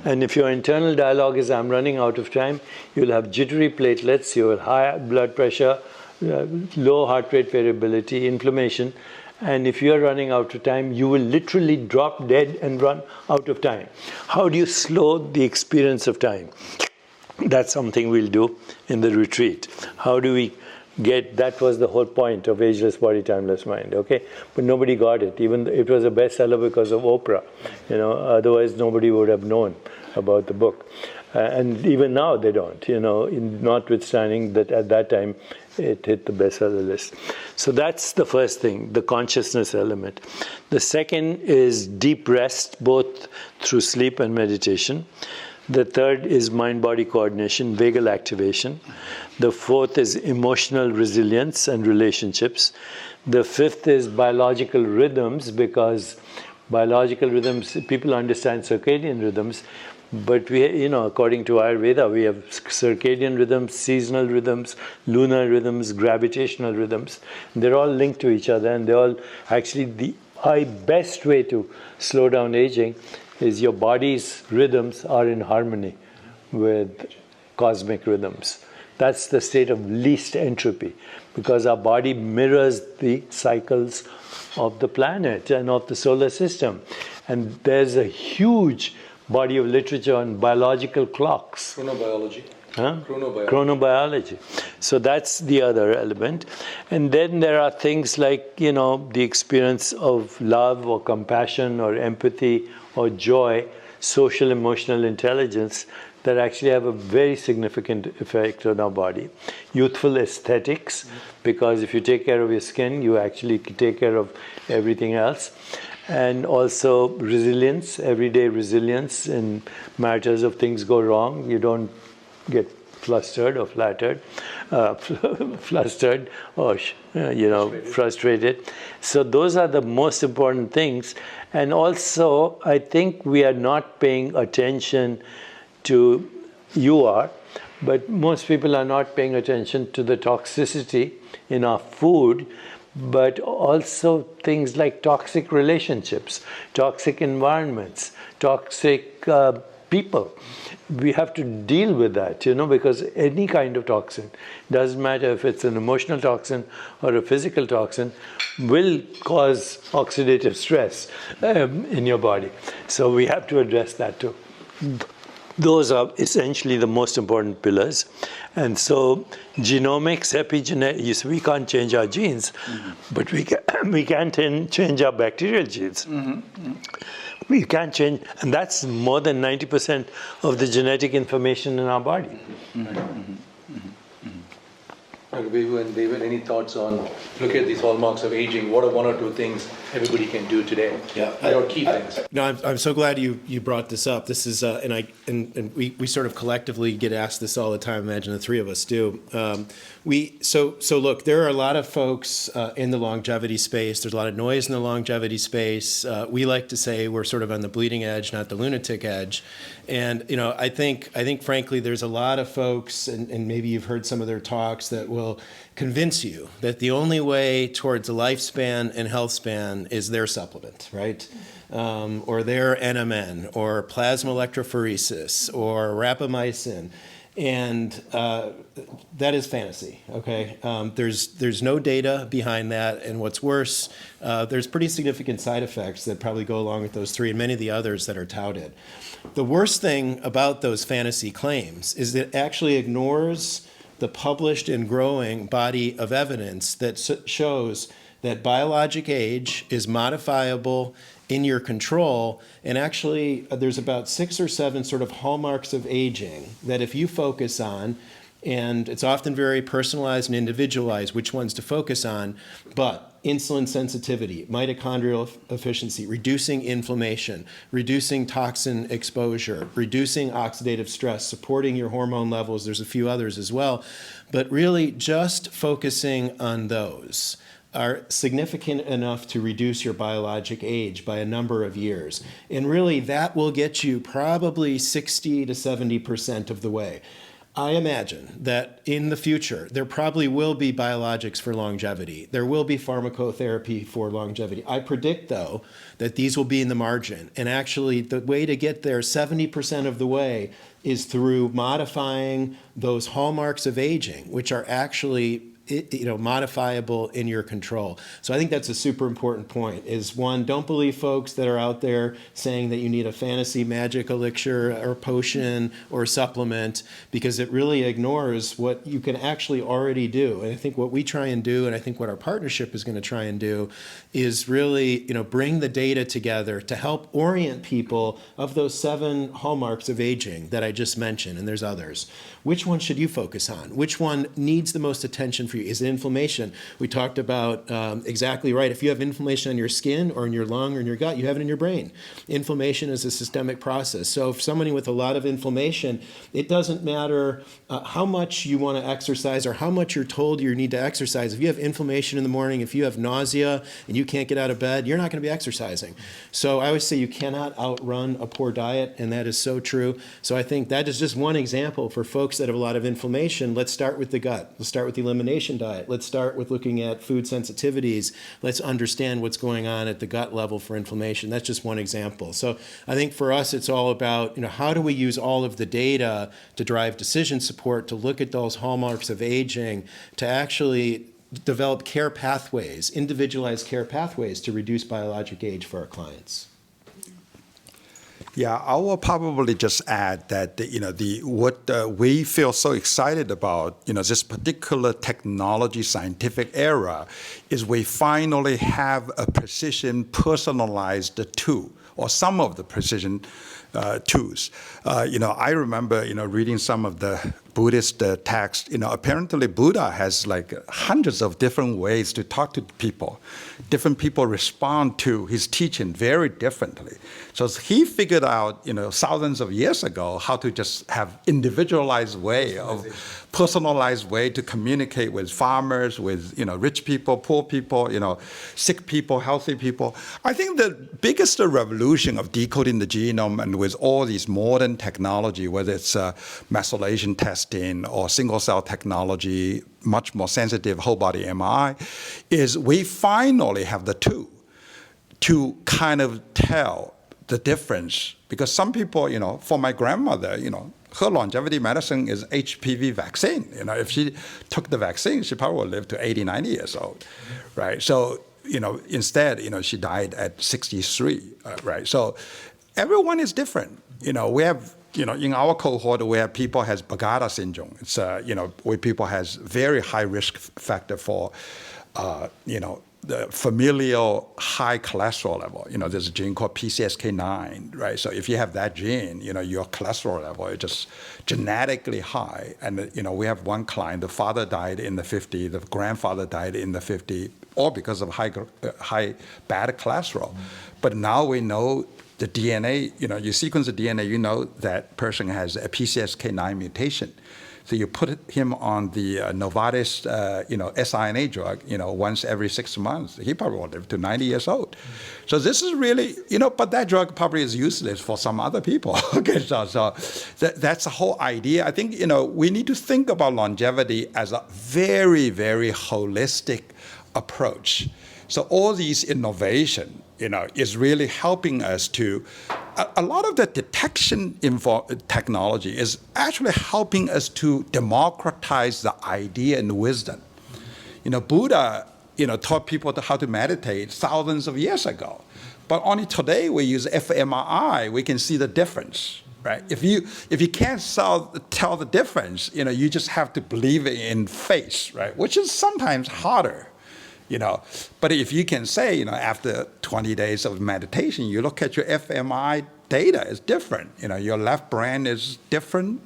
And if your internal dialogue is, I'm running out of time, you'll have jittery platelets, you'll have high blood pressure, low heart rate variability, inflammation. And if you're running out of time, you will literally drop dead and run out of time. How do you slow the experience of time? That's something we'll do in the retreat. How do we get, that was the whole point of Ageless Body, Timeless Mind, okay? But nobody got it. Even it was a bestseller because of Oprah, otherwise nobody would have known about the book. And even now they don't, notwithstanding that at that time it hit the bestseller list. So that's the first thing, the consciousness element. The second is deep rest, both through sleep and meditation. The third is mind-body coordination, vagal activation. The fourth is emotional resilience and relationships. The fifth is biological rhythms, because biological rhythms, people understand circadian rhythms, but we, according to Ayurveda, we have circadian rhythms, seasonal rhythms, lunar rhythms, gravitational rhythms. They're all linked to each other, and they're all actually the best way to slow down aging is your body's rhythms are in harmony with cosmic rhythms. That's the state of least entropy, because our body mirrors the cycles of the planet and of the solar system. And there's a huge body of literature on biological clocks. Chronobiology. Huh? Chronobiology. Chronobiology. So that's the other element. And then there are things like, the experience of love or compassion or empathy or joy, social emotional intelligence, that actually have a very significant effect on our body. Youthful aesthetics, because if you take care of your skin, you actually take care of everything else. And also resilience, everyday resilience in matters of things go wrong. You don't get flustered or flattered, flustered or frustrated. So those are the most important things. And also, I think we are not paying attention to, but most people are not paying attention to the toxicity in our food, but also things like toxic relationships, toxic environments, toxic people. We have to deal with that, because any kind of toxin, doesn't matter if it's an emotional toxin or a physical toxin, will cause oxidative stress in your body. So we have to address that too. Those are essentially the most important pillars. And so genomics, epigenetics, we can't change our genes, but we can change our bacterial genes. We can change, and that's more than 90% of the genetic information in our body. Wei-Wu and David, any thoughts on, look at these hallmarks of aging, what are one or two things everybody can do today? Yeah, What are key things? No, I'm so glad you brought this up. This is and we sort of collectively get asked this all the time. Imagine the three of us do. So look, there are a lot of folks in the longevity space. There's a lot of noise in the longevity space. We like to say we're sort of on the bleeding edge, not the lunatic edge. And I think frankly, there's a lot of folks, and maybe you've heard some of their talks, that will convince you that the only way towards a lifespan and health span is their supplement, right? Or their NMN, or plasma electrophoresis, or rapamycin. And that is fantasy, okay? There's no data behind that, and what's worse, there's pretty significant side effects that probably go along with those three and many of the others that are touted. The worst thing about those fantasy claims is that it actually ignores the published and growing body of evidence that shows that biologic age is modifiable in your control, and actually there's about 6 or 7 sort of hallmarks of aging that if you focus on, and it's often very personalized and individualized which ones to focus on, but insulin sensitivity, mitochondrial efficiency, reducing inflammation, reducing toxin exposure, reducing oxidative stress, supporting your hormone levels. There's a few others as well. But really just focusing on those are significant enough to reduce your biologic age by a number of years. And really that will get you probably 60 to 70% of the way. I imagine that in the future, there probably will be biologics for longevity. There will be pharmacotherapy for longevity. I predict, though, that these will be in the margin. And actually, the way to get there, 70% of the way, is through modifying those hallmarks of aging, which are actually modifiable in your control. So I think that's a super important point, is one, don't believe folks that are out there saying that you need a fantasy magic elixir or potion or supplement, because it really ignores what you can actually already do. And I think what we try and do, and I think what our partnership is going to try and do, is really bring the data together to help orient people of those 7 hallmarks of aging that I just mentioned, and there's others. Which one should you focus on? Which one needs the most attention for you? Is it inflammation? We talked about exactly right. If you have inflammation on your skin or in your lung or in your gut, you have it in your brain. Inflammation is a systemic process. So if somebody with a lot of inflammation, it doesn't matter how much you want to exercise or how much you're told you need to exercise. If you have inflammation in the morning, if you have nausea and you can't get out of bed, you're not going to be exercising. So I always say you cannot outrun a poor diet, and that is so true. So I think that is just one example for folks that have a lot of inflammation. Let's start with the gut. Let's start with the elimination diet. Let's start with looking at food sensitivities. Let's understand what's going on at the gut level for inflammation. That's just one example. So I think for us, it's all about, how do we use all of the data to drive decision support, to look at those hallmarks of aging, to actually develop care pathways, individualized care pathways to reduce biologic age for our clients. Yeah, I will probably just add that what we feel so excited about, this particular technology scientific era, is we finally have a precision personalized tool, or some of the precision tools. I remember reading some of the Buddhist texts. Apparently Buddha has like hundreds of different ways to talk to people. Different people respond to his teaching very differently. So he figured out, thousands of years ago, how to just have individualized way of personalized way to communicate with farmers, with rich people, poor people, sick people, healthy people. I think the biggest revolution of decoding the genome, and with all these modern technology, whether it's methylation testing or single cell technology, much more sensitive whole body MRI, is we finally have the tool to kind of tell the difference. Because some people, for my grandmother, her longevity medicine is HPV vaccine. If she took the vaccine, she probably would live to 80, 90 years old, right? So, instead, she died at 63, right? So everyone is different. We have, in our cohort, where people has Brugada syndrome. It's, where people has very high risk factor for, the familial high cholesterol level. There's a gene called PCSK9, right? So if you have that gene, your cholesterol level is just genetically high. And, we have one client, the father died in the 50s, the grandfather died in the 50s, all because of high bad cholesterol. But now we know the DNA, you sequence the DNA, that person has a PCSK9 mutation. So you put him on the Novartis, siRNA drug, once every 6 months. He probably will live to 90 years old. So this is really, but that drug probably is useless for some other people. Okay, so that's the whole idea. I think, we need to think about longevity as a very, very holistic approach. So all these innovation, is really helping us to, a lot of the detection technology is actually helping us to democratize the idea and wisdom. Buddha, taught people how to meditate thousands of years ago. But only today we use fMRI, we can see the difference, right? If you can't tell the difference, you just have to believe in faith, right? Which is sometimes harder. But if you can say, after 20 days of meditation, you look at your fMRI data, it's different. Your left brain is different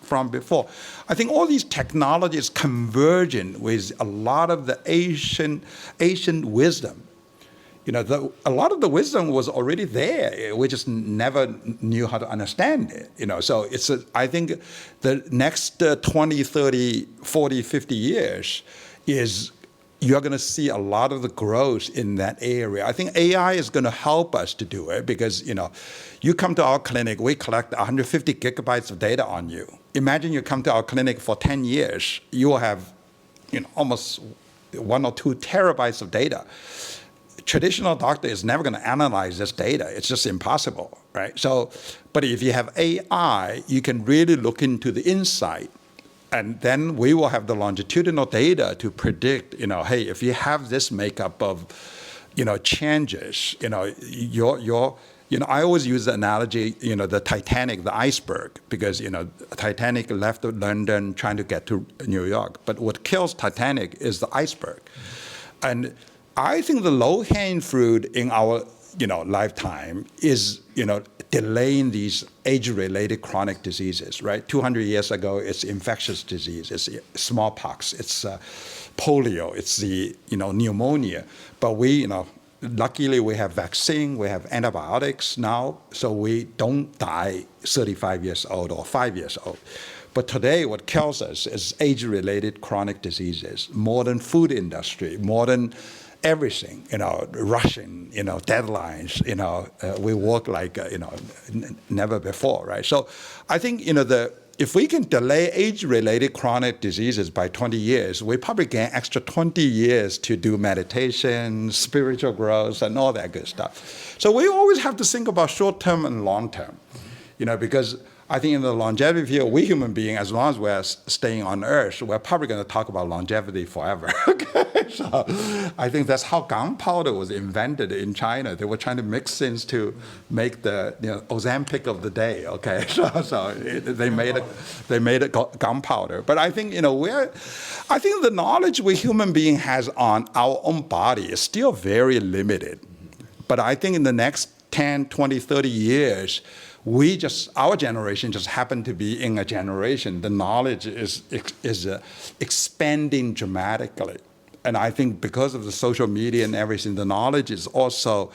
from before. I think all these technologies converging with a lot of the ancient wisdom. A lot of the wisdom was already there. We just never knew how to understand it. So I think the next 20, 30, 40, 50 years is you're going to see a lot of the growth in that area. I think AI is going to help us to do it because, you come to our clinic, we collect 150 gigabytes of data on you. imagine you come to our clinic for 10 years, you will have almost 1 or 2 terabytes of data. Traditional doctor is never going to analyze this data. It's just impossible, right? So, but if you have AI, you can really look into the insight, and then we will have the longitudinal data to predict, hey, if you have this makeup of, changes, I always use the analogy, the Titanic, the iceberg, because, Titanic left London trying to get to New York. But what kills Titanic is the iceberg. And I think the low-hanging fruit in our, lifetime is, delaying these age-related chronic diseases, right? 200 years ago, it's infectious disease, it's smallpox, it's polio, it's the, pneumonia. But we, luckily we have vaccine, we have antibiotics now, so we don't die 35 years old or 5 years old. But today, what kills us is age-related chronic diseases, modern food industry, modern everything, rushing, deadlines, we work like, never before, right? So I think, if we can delay age-related chronic diseases by 20 years, we probably gain extra 20 years to do meditation, spiritual growth, and all that good stuff. So we always have to think about short-term and long-term, because I think in the longevity field, we human beings, as long as we're staying on Earth, we're probably going to talk about longevity forever. Okay? So I think that's how gunpowder was invented in China. They were trying to mix things to make the Ozempic of the day. Okay, so they made it gunpowder. But I think I think the knowledge we human being has on our own body is still very limited. But I think in the next 10, 20, 30 years, our generation just happened to be in a generation. The knowledge is expanding dramatically. And I think because of the social media and everything, the knowledge is also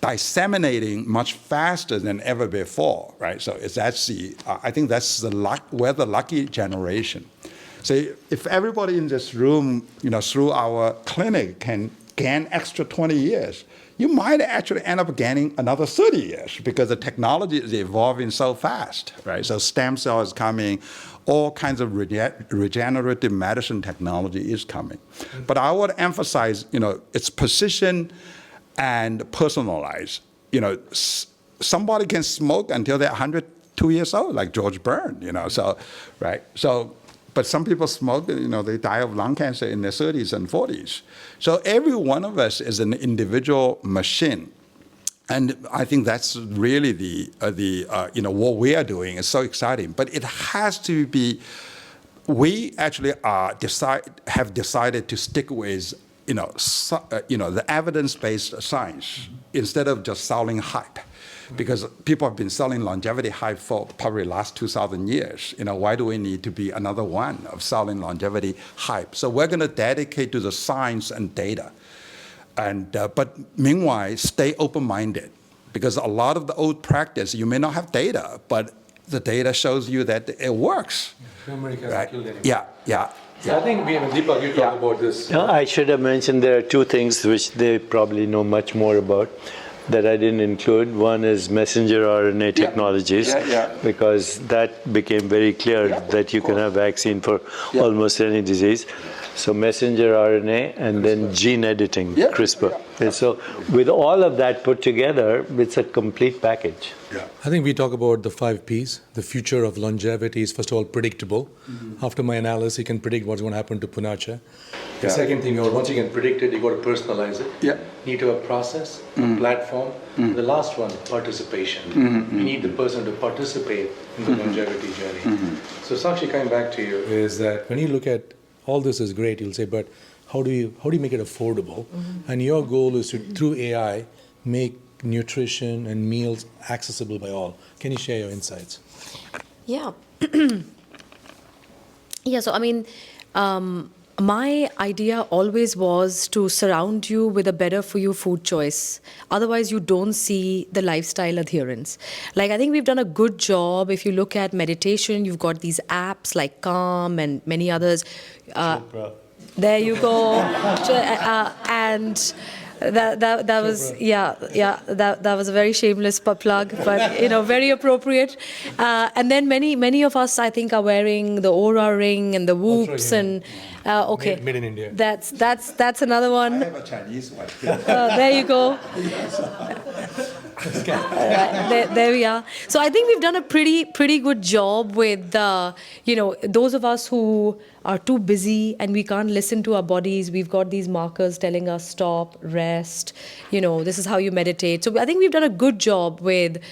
disseminating much faster than ever before, right? So I think that's we're the lucky generation. So if everybody in this room, through our clinic can gain extra 20 years, you might actually end up gaining another 30 years because the technology is evolving so fast, right? So stem cell is coming, all kinds of regenerative medicine technology is coming. But I would emphasize, it's precision and personalized. Somebody can smoke until they're 102 years old, like George Burns, so, right? So, but some people smoke, they die of lung cancer in their 30s and 40s. So every one of us is an individual machine. And I think that's really what we are doing is so exciting. But it has to be, we actually have decided to stick with, the evidence-based science instead of just selling hype. Because people have been selling longevity hype for probably the last 2,000 years. Why do we need to be another one of selling longevity hype? So we're going to dedicate to the science and data. And but meanwhile, stay open-minded. Because a lot of the old practice, you may not have data, but the data shows you that it works. Turmeric hasn't Right? killed anyone. Yeah. So I think, Deepak, you talk about this. No, I should have mentioned there are 2 things which they probably know much more about that I didn't include. One is messenger RNA technologies, because that became very clear that you can have vaccine for almost any disease. So messenger RNA and then gene editing, CRISPR. And so with all of that put together, it's a complete package. I think we talk about the 5 Ps. The future of longevity is, first of all, predictable. After my analysis, you can predict what's going to happen to Punacha. The second thing, once you can predict it, you got to personalize it. You need to have a process, a platform. The last one, participation. You need the person to participate in the longevity journey. So Sakshi, coming back to you, is that when you look at all this is great, you'll say, but how do you make it affordable? And your goal is to, through AI, make nutrition and meals accessible by all. Can you share your insights? Yeah. So I mean, my idea always was to surround you with a better for you food choice. Otherwise, you don't see the lifestyle adherence. Like, I think we've done a good job. If you look at meditation, you've got these apps like Calm and many others. Chopra. There you go. And That was that was a very shameless plug, but very appropriate. And then many of us, I think, are wearing the Aura ring and the Whoops and okay, Made in India. That's another one. I have a Chinese one. There you go. There we are. So I think we've done a pretty good job with those of us who are too busy and we can't listen to our bodies. We've got these markers telling us stop, rest. This is how you meditate. So I think we've done a good job with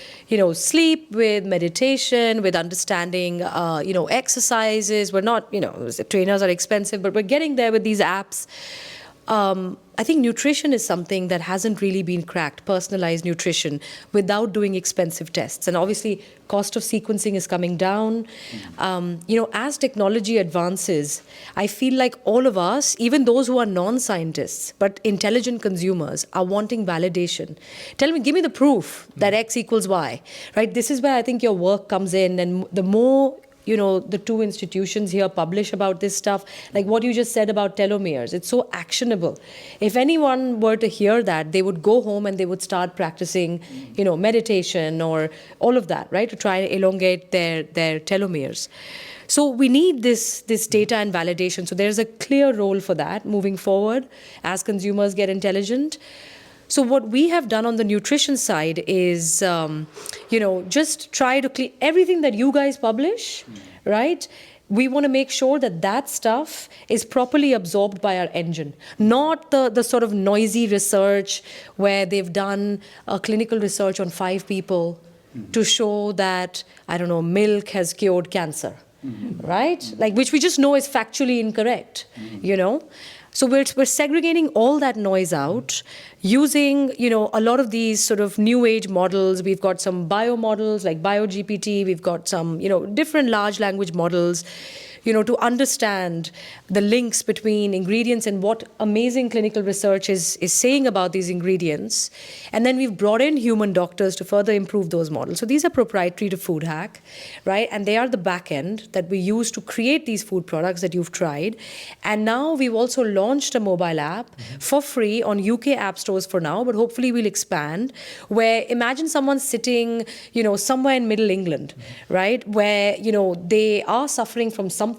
sleep, with meditation, with understanding exercises. We're not trainers are expensive, but we're getting there with these apps. I think nutrition is something that hasn't really been cracked, personalized nutrition, without doing expensive tests. And obviously, cost of sequencing is coming down. As technology advances, I feel like all of us, even those who are non-scientists, but intelligent consumers, are wanting validation. Give me the proof that X equals Y, right? This is where I think your work comes in. And the more the two institutions here publish about this stuff, like what you just said about telomeres. It's so actionable. If anyone were to hear that, they would go home and they would start practicing, meditation or all of that, right, to try and elongate their telomeres. So we need this data and validation. So there's a clear role for that moving forward as consumers get intelligent. So what we have done on the nutrition side is, just try to clean everything that you guys publish, right? We want to make sure that stuff is properly absorbed by our engine, not the sort of noisy research where they've done a clinical research on 5 people to show that, milk has cured cancer, right? Like, which we just know is factually incorrect, So we're segregating all that noise out using, a lot of these sort of new age models. We've got some bio models like BioGPT. We've got some, different large language models, to understand the links between ingredients and what amazing clinical research is saying about these ingredients. And then we've brought in human doctors to further improve those models. So these are proprietary to Foodhak, right? And they are the back end that we use to create these food products that you've tried. And now we've also launched a mobile app for free on UK app stores for now, but hopefully we'll expand, where imagine someone sitting, somewhere in Middle England, right? Where, they are suffering from something,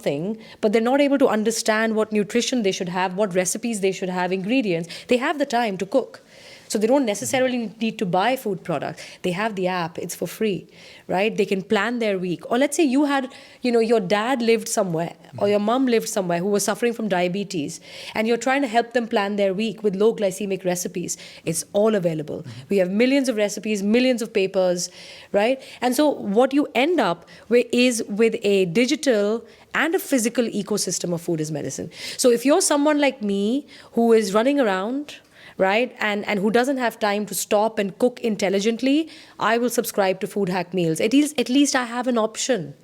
but they're not able to understand what nutrition they should have, what recipes they should have, ingredients. They have the time to cook. So they don't necessarily need to buy food products. They have the app, it's for free, right? They can plan their week. Or let's say you had, your dad lived somewhere or your mom lived somewhere who was suffering from diabetes, and you're trying to help them plan their week with low glycemic recipes. It's all available. We have millions of recipes, millions of papers, right? And so what you end up with is with a digital and a physical ecosystem of food as medicine. So if you're someone like me who is running around, right, and who doesn't have time to stop and cook intelligently, I will subscribe to Foodhak meals. At least I have an option.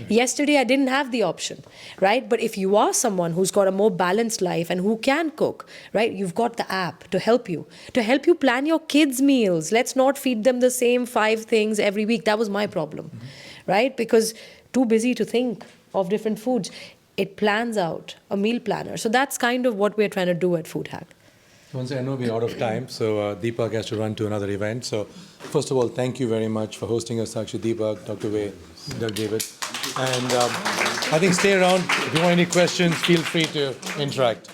Yesterday, I didn't have the option, right? But if you are someone who's got a more balanced life and who can cook, right, you've got the app to help you plan your kids' meals. Let's not feed them the same 5 things every week. That was my problem, right? Because too busy to think of different foods. It plans out a meal planner. So that's kind of what we're trying to do at Foodhak. Once I know we're out of time, so Deepak has to run to another event. So first of all, thank you very much for hosting us, Sakshi, Deepak, Dr. Wei, Dr. David. And I think stay around. If you want any questions, feel free to interact.